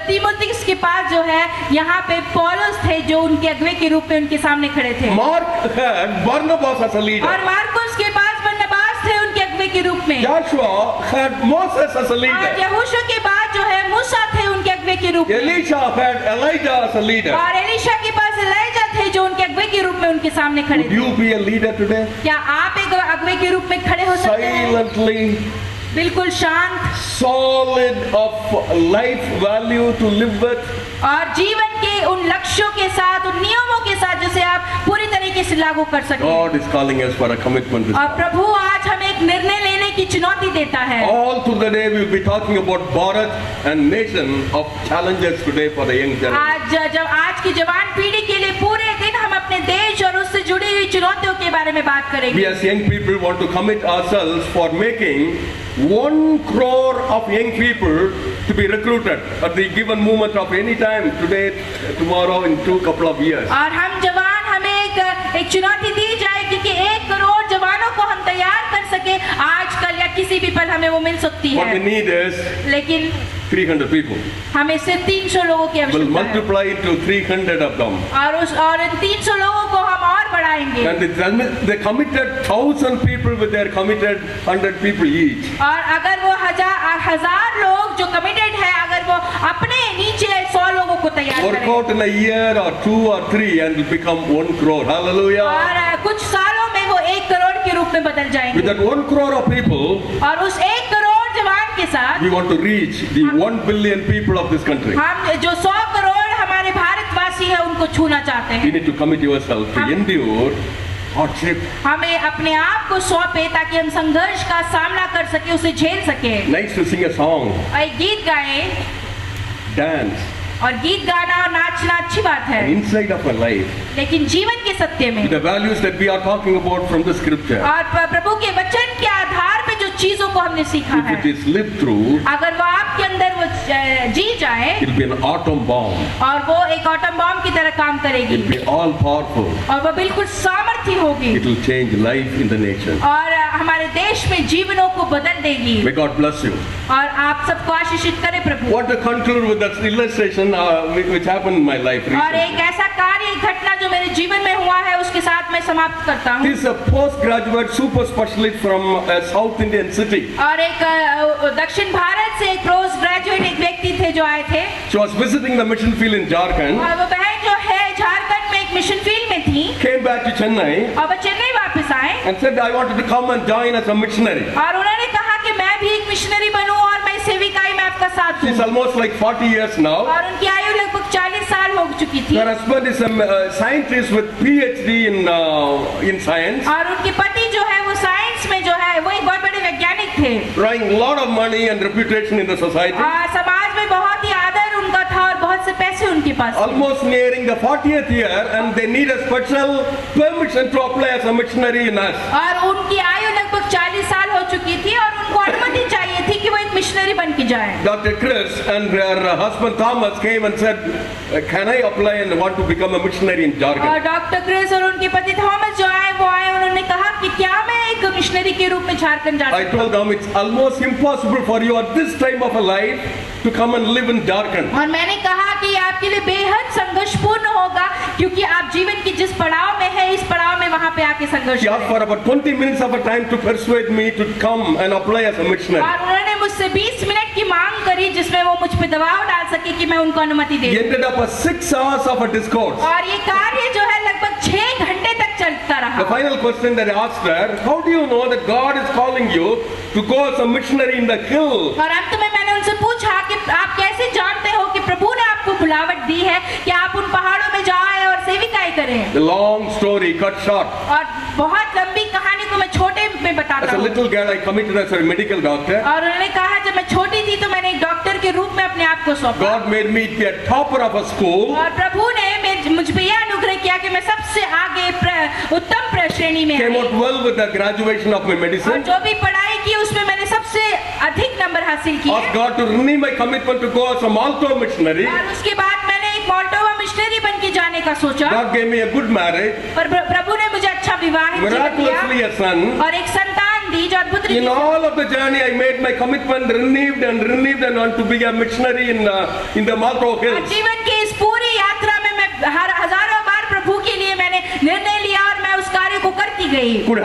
तीमुथियुस के पास जो है यहाँ पे पौलुस थे जो उनके अगुवे के रूप में उनके सामने खड़े थे।
Mark had Barnabas as a leader.
और मार्कुस के पास बरनबास थे उनके अगुवे के रूप में।
Joshua had Moses as a
और
leader.
यहोशू के बाद जो है मूसा थे उनके अगुवे के रूप में।
Elisha had Elijah as a leader.
और एलीशा के पास एलीजा थे जो उनके अगुवे के रूप में उनके सामने खड़े
Would
थे।
you be a leader today?
क्या आप एक अगुवे के रूप में खड़े हो सकते हैं?
Silently,
बिल्कुल शांत
solid of life value to live with.
और जीवन के उन लक्ष्यों के साथ, उन नियमों के साथ जिसे आप पूरी तरीके से लागू कर सकें।
God is calling us for a commitment this
और
morning.
प्रभु आज हमें एक निर्णय लेने की चुनौती देता है।
All through the day we will be talking about Bharat and nation of challenges today for the young generation.
आज की जवान पीढ़ी के लिए पूरे दिन हम अपने देश और उससे जुड़ी हुई चुनौतियों के बारे में बात
We
करेंगे।
as young people want to commit ourselves for making 1 crore of young people to be recruited at the given moment of any time, today, tomorrow, in couple of years.
और हम जवान, हमें एक चुनौती दी जाएगी कि 1 करोड़ जवानों को हम तैयार कर सके आज, कल या किसी भी पल हमें वो मिल सकती
What we
है।
need is
लेकिन
300 people.
हमें सिर्फ 300 लोगों की
We'll
आवश्यकता है
multiply into 300 of them.
और इन 300 लोगों को हम और बढ़ाएंगे।
And they committed 1,000 people with their committed 100 people each.
और अगर वो हजार लोग जो कमिटेड है, अगर वो अपने नीचे 100 लोगों को तैयार
Work
करें
out in a year or 2 or 3 and will become 1 crore. Hallelujah.
और कुछ सालों में वो 1 करोड़ के रूप में बदल
With
जाएंगे।
that 1 crore of people,
और उस 1 करोड़ जवान के साथ
we want to reach the 1 billion people of this country.
हम जो 100 करोड़ हमारे भारतवासी है उनको छूना चाहते
You
हैं।
need to commit yourself to endure hardship.
हमें अपने आप को सौंपे ताकि हम संघर्ष का सामना कर सके, उसे झेल सके।
Nice to sing a song,
और एक गीत गाएं,
dance.
और गीत गाना और नाचना अच्छी बात है,
And inside of my life,
लेकिन जीवन के सत्य में
the values that we are talking about from the scripture,
और प्रभु के वचन के आधार पे जो चीजों को हमने सीखा
if
है,
it is lived through,
अगर वो आपके अंदर वो जी जाए
it will be an atom bomb.
और वो एक एटम बम की तरह काम
It
करेगी
will be all powerful.
और वो बिल्कुल सामर्थ्य होगी
It will change life in the nation.
और हमारे देश में जीवनों को बदल देगी।
May God bless you.
और आप सबको आशीषित करे प्रभु।
What to conclude with that illustration which happened in my life
और
recently.
एक ऐसा कार्य, एक घटना जो मेरे जीवन में हुआ है, उसके साथ मैं समाप्त करता हूँ।
This is a postgraduate super specialist from a South Indian city.
और एक दक्षिण भारत से एक पोस्ट ग्रेजुएट एक व्यक्ति थे जो आए थे।
She was visiting the mission field in Jharkhand.
और वो बहन जो है झारखंड में एक मिशन फील्ड में थी
Came back to Chennai
और वो चेन्नई वापस आए
and said, I wanted to come and join as a missionary.
और उन्होंने कहा कि मैं भी एक मिशनरी बनूं और मैं सेविकाई में आपका साथ
She's
दूं।
almost like 40 years now.
और उनकी आयु लगभग 40 साल हो चुकी थी
Her husband is a scientist with PhD in science,
और उनके पति जो है वो साइंस में जो है वो एक बहुत बड़े वैज्ञानिक थे।
drawing a lot of money and reputation in the society.
समाज में बहुत ही आदर उनका था और बहुत से पैसे उनके पास थे।
Almost nearing the 40th year, and they need a special permission to apply as a missionary in us.
और उनकी आयु लगभग 40 साल हो चुकी थी और उनको अनुमति चाहिए थी कि वो एक मिशनरी बन के जाए।
Dr. Chris and her husband Thomas came and said, can I apply and want to become a missionary in
और
Jharkhand?
डॉक्टर क्रिस और उनके पति थॉमस जो आए वो आए, उन्होंने कहा कि क्या मैं एक मिशनरी के रूप में झारखंड जा
I
सकता
told them it's almost impossible for you at this time of a life to come and live in Jharkhand.
और मैंने कहा कि आपके लिए बेहद संघर्षपूर्ण होगा क्योंकि आप जीवन की जिस पड़ाव में है, इस पड़ाव में वहाँ पे आके संघर्ष
She asked
करें।
for about 20 minutes of a time to persuade me to come and apply as a missionary.
और उन्होंने मुझसे 20 मिनट की मांग करी जिसमें वो मुझ पे दबाव डाल सके कि मैं उनको अनुमति दे
He
दूं।
ended up a 6 hours of a discourse.
और ये कार्य जो है लगभग 6 घंटे तक चलता
The
रहा।
final question that I asked her, how do you know that God is calling you to go as a missionary in the hill?
और अंत में मैंने उनसे पूछा कि आप कैसे जानते हो कि प्रभु ने आपको बुलावट दी है कि आप उन पहाड़ों में जाएं और सेविकाई करें।
The long story cut short.
और बहुत लंबी कहानी को मैं छोटे में
As
बताता
a
हूँ।
little girl, I committed as a medical doctor.
और उन्होंने कहा जब मैं छोटी थी तो मैंने एक डॉक्टर के रूप में अपने आप को सौंपा
God made me be a topper of a school.
और प्रभु ने मुझ पे यह अनुग्रह किया कि मैं सबसे आगे उत्तम श्रेणी में
Came
I.
out well with the graduation of my
और
medicine.
जो भी पढ़ाई की उसमें मैंने सबसे अधिक नंबर हासिल किए।
Asked God to renew my commitment to go as a Malto missionary.
और उसके बाद मैंने एक मोल्डोवा मिशनरी बन के जाने का सोचा।
God gave me a good marriage,
पर प्रभु ने मुझे अच्छा विवाहित जीवन दिया
miraculously a son.
और एक संतान दी जो अद्भुत
In
रीति
all of the journey, I made my commitment renewed and want to be a missionary in the Malto
और
Hills.
जीवन की इस पूरी यात्रा में मैं हजारों बार प्रभु के लिए मैंने निर्णय लिया और मैं उस कार्य को करती गई।
Could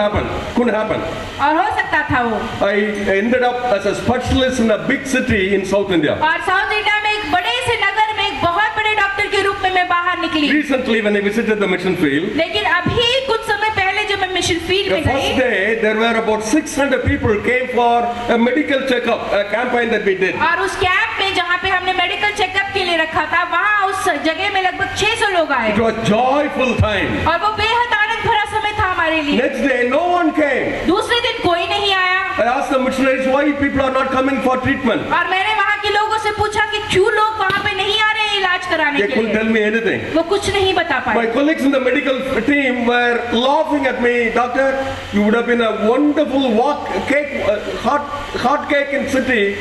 happen.
और हो सकता था वो।
I ended up as a specialist in a big city in South India.
और साउथ इंडिया में एक बड़े से नगर में एक बहुत बड़े डॉक्टर के रूप में मैं बाहर निकली।
Recently, when I visited the mission field,
लेकिन अभी कुछ समय पहले जब मैं मिशन फील्ड
the
में
first
गई
day there were about 600 people came for a medical checkup, a campaign that we did.
और उस कैंप में जहाँ पे हमने मेडिकल चेकअप के लिए रखा था वहाँ उस जगह में लगभग 600 लोग आए
It was joyful time.
और वो बेहद आनंद भरा समय था हमारे लिए।
Next day, no one came.
दूसरे दिन कोई नहीं आया
I asked the missionaries why people are not coming for treatment.
और मैंने वहाँ के लोगों से पूछा कि क्यों लोग वहाँ पे नहीं आ रहे हैं इलाज कराने
They
के
couldn't
लिए।
tell me anything.
वो कुछ नहीं बता
My
पाए।
colleagues in the medical team were laughing at me. Doctor, you would have been a wonderful hot cake in city,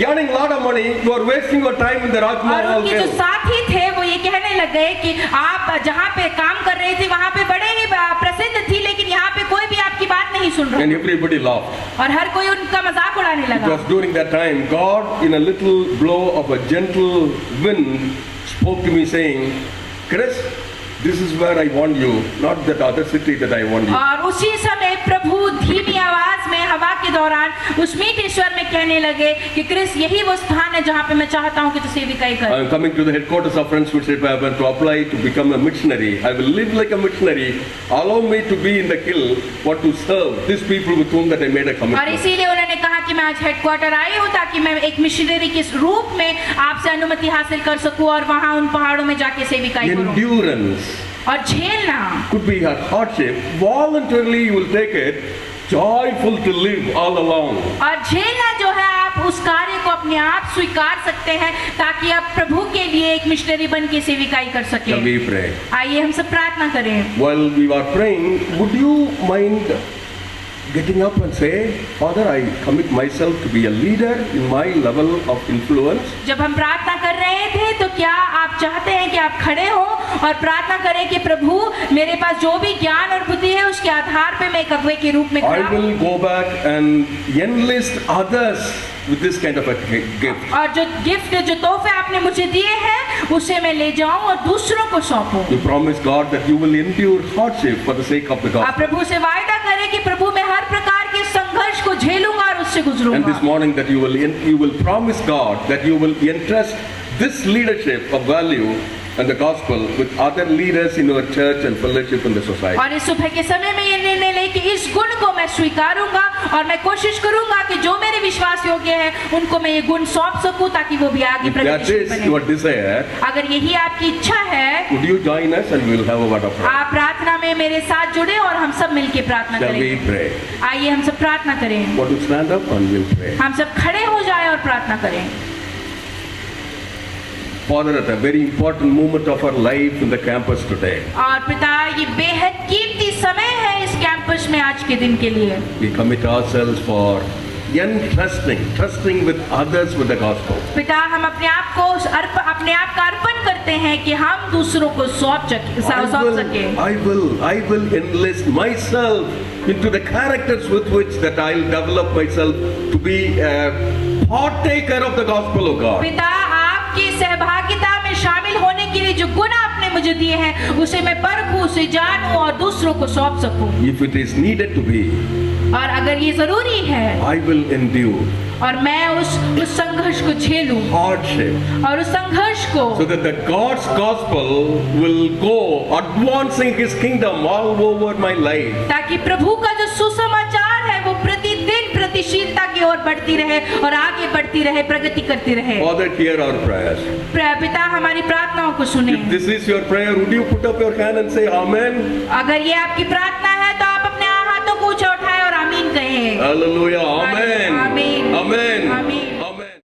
earning a lot of money. You are wasting your time in the
और
Rajmahal
उनके जो
Hill.
साथी थे वो ये कहने लग गए कि आप जहाँ पे काम कर रहे थे वहाँ पे बड़े ही प्रसिद्ध थी लेकिन यहाँ पे कोई भी आपकी बात नहीं सुन रहा
And everybody laughed.
और हर कोई उनका मजाक उड़ाने लगा।
Because during that time, God, in a little blow of a gentle wind, spoke to me saying, Chris, this is where I want you, not that other city that I want you.
और उसी समय प्रभु धीमी आवाज में हवा के दौरान उस मीठे स्वर में कहने लगे कि क्रिस यही वो स्थान है जहाँ पे मैं चाहता हूँ कि तू सेविकाई कर।
I am coming to the headquarters of Friends Crusade Bible to apply to become a missionary. I will live like a missionary. Allow me to be in the hill, what to serve these people with whom that I made a
और
commitment.
इसीलिए उन्होंने कहा कि मैं आज headquarter आई हूँ ताकि मैं एक मिशनरी के रूप में आपसे अनुमति हासिल कर सकूं और वहाँ उन पहाड़ों में जाके सेविकाई करूं।
Endurance,
और झेलना
could be a hardship, voluntarily you will take it, joyful to live all along.
और झेलना जो है आप उस कार्य को अपने आप स्वीकार सकते हैं ताकि आप प्रभु के लिए एक मिशनरी बन के सेविकाई कर सके।
Shall we pray?
आइए हम सब प्रार्थना करें।
While we were praying, would you mind getting up and say, Father, I commit myself to be a leader in my level of influence?
जब हम प्रार्थना कर रहे थे तो क्या आप चाहते हैं कि आप खड़े हो और प्रार्थना करें कि प्रभु मेरे पास जो भी ज्ञान और बुद्धि है उसके आधार पे मैं एक अगुवे के रूप में
I
खड़ा हूं।
will go back and enlist others with this kind of a gift.
और जो गिफ्ट जो तोहफे आपने मुझे दिए हैं उसे मैं ले जाऊं और दूसरों को सौंपूं।
You promise God that you will endure hardship for the sake of the
आप
gospel.
प्रभु से वायदा करें कि प्रभु मैं हर प्रकार के संघर्ष को झेलूंगा और उससे
And
गुजरूंगा।
this morning that you will promise God that you will entrust this leadership of value and the gospel with other leaders in your church and fellowship in the society.
और इस सुबह के समय में ये निर्णय ले कि इस गुण को मैं स्वीकारूंगा और मैं कोशिश करूंगा कि जो मेरे विश्वास योग्य है उनको मैं ये गुण सौंप सकूं ताकि वो भी आगे
If that
प्रगतिशील
is
बने।
your desire,
अगर यही आपकी इच्छा है
would you join us and we will have a word of prayer?
आप प्रार्थना में मेरे साथ जुड़े और हम सब मिलके प्रार्थना
Shall we
करें।
pray?
आइए हम सब प्रार्थना करें।
Want to stand up and we'll pray.
हम सब खड़े हो जाएं और प्रार्थना करें।
Father, at a very important moment of our life in the campus today,
और पिता ये बेहद कीमती समय है इस कैंपस में आज के दिन के लिए।
we commit ourselves for trusting with others with the gospel.
पिता हम अपने आप को अपने आप का अर्पण करते हैं कि हम दूसरों को सौंप सके।
I will enlist myself into the characters with which that I'll develop myself to be a partaker of the gospel of God.
पिता आपकी सहभागिता में शामिल होने के लिए जो गुण आपने मुझे दिए हैं उसे मैं परखूं, उसे जानूं और दूसरों को सौंप सकूं।
If it is needed to be,
और अगर ये जरूरी है
I will endure
और मैं उस संघर्ष को झेलूं
hardship
और उस संघर्ष को
so that the God's gospel will go advancing His kingdom all over my life.
ताकि प्रभु का जो सुसमाचार है वो प्रतिदिन प्रगतिशीलता की ओर बढ़ती रहे और आगे बढ़ती रहे, प्रगति करती रहे।
Father, hear our prayers.
पिता हमारी प्रार्थनाओं को सुने।
If this is your prayer, would you put up your hand and say Amen?
अगर ये आपकी प्रार्थना है तो आप अपने हाथों को ऊंचा उठाएं और आमीन कहें।
Hallelujah, Amen.